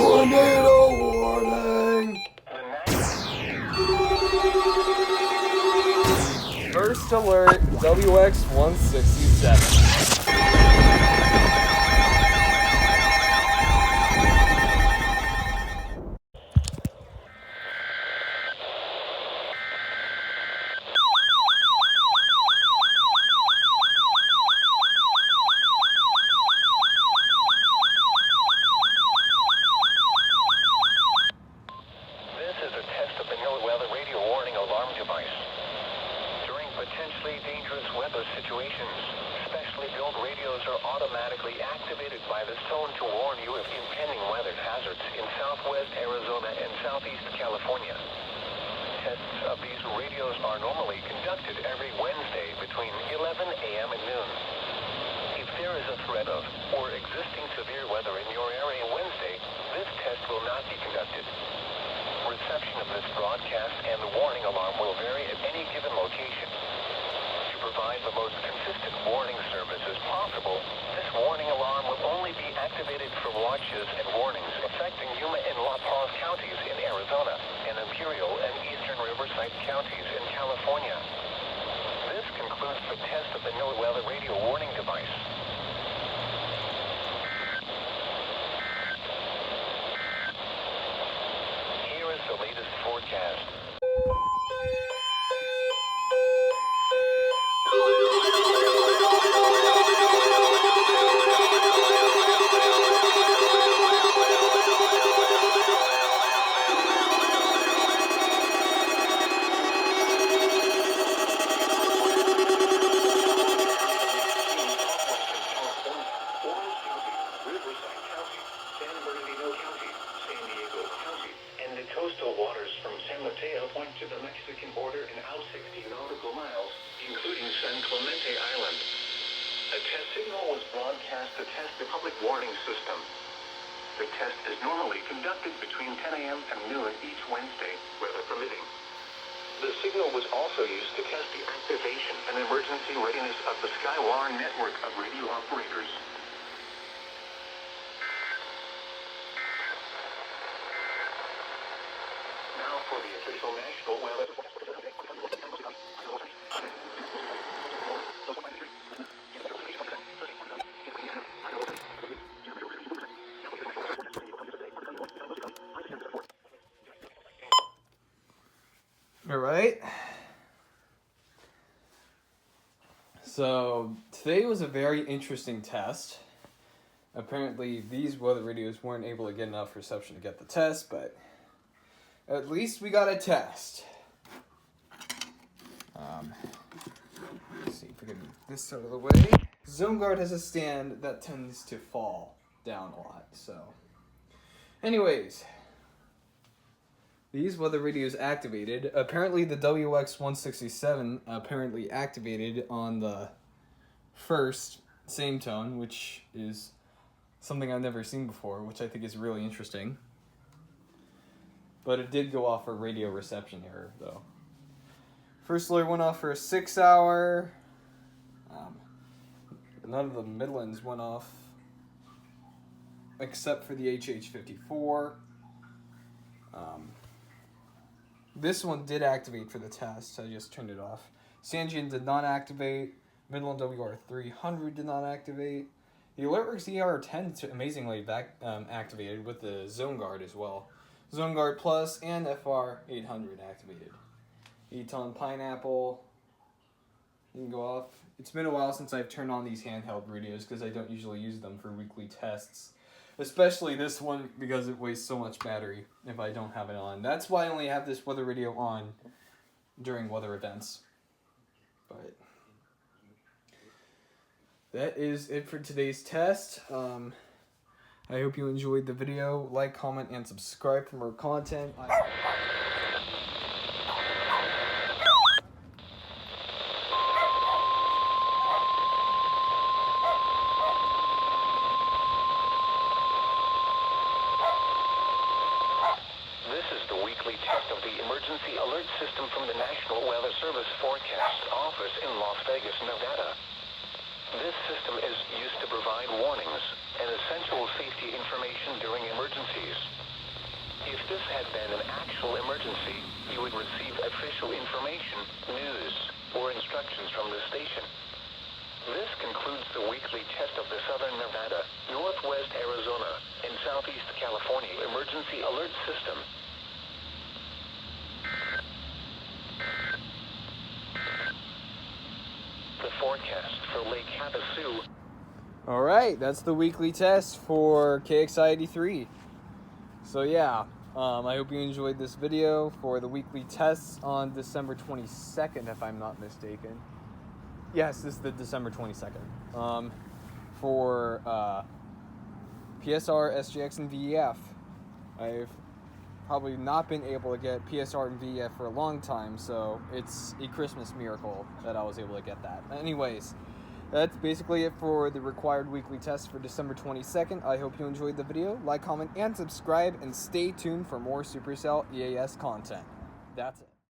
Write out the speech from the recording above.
Tornado warning! First alert, WX-167. Potentially dangerous weather situations. Specially built radios are automatically activated by this tone to warn you of impending weather hazards in southwest Arizona and southeast California. Tests of these radios are normally conducted every Wednesday between 11 a.m. and noon. If there is a threat of or existing severe weather in your area Wednesday, this test will not be conducted. Reception of this broadcast and the warning alarm will vary at any given location. To provide the most consistent warning service as possible, this warning alarm will only be activated for watches and warnings affecting Yuma and La Paz counties in Arizona and Imperial and eastern Riverside counties in California. This concludes the test of the NOAA weather radio warning device. Here is the latest forecast. Coastal waters from San Mateo point to the Mexican border and out 60 nautical miles, including San Clemente Island. A test signal was broadcast to test the public warning system. The test is normally conducted between 10 a.m. and noon each Wednesday, weather permitting. The signal was also used to test the activation and emergency readiness of the Skywire network of radio operators. For the official national weather. All right. So today was a very interesting test. Apparently these weather radios weren't able to get enough reception to get the test, but at least we got a test. Let's see if we can move this out of the way. Zone Guard has a stand that tends to fall down a lot, so. Anyways, these weather radios activated. Apparently the WX-167 apparently activated on the first same tone, which is something I've never seen before, which I think is really interesting. But it did go off for radio reception error, though. First alert went off for a 6 hour. None of the Midlands went off, except for the HH54. This one did activate for the test. I just turned it off. Sanjian did not activate. Midland WR300 did not activate. The AlertWorks ER10 amazingly activated with the Zone Guard as well. Zone Guard Plus and FR800 activated. Eton Pineapple can go off. It's been a while since I've turned on these handheld radios because I don't usually use them for weekly tests. Especially this one because it wastes so much battery if I don't have it on. That's why I only have this weather radio on during weather events. But that is it for today's test. I hope you enjoyed the video. Like, comment, and subscribe for more content. This is the weekly test of the emergency alert system from the National Weather Service Forecast Office in Las Vegas, Nevada. This system is used to provide warnings and essential safety information during emergencies. this had been an actual emergency, you would receive official information, news, or instructions from the station. This concludes the weekly test of the Southern Nevada, Northwest Arizona, and Southeast California Emergency Alert System. The forecast for Lake Havasu. All right, that's the weekly test for KXI-83. So yeah, I hope you enjoyed this video for the weekly tests on December 22nd, if I'm not mistaken. Yes, this is the December 22nd. For PSR, SGX, and VEF. I've probably not been able to get PSR and VEF for a long time, so it's a Christmas miracle that I was able to get that. Anyways, that's basically it for the required weekly test for December 22nd. I hope you enjoyed the video. Like, comment, and subscribe, and stay tuned for more Supercell EAS content. That's it.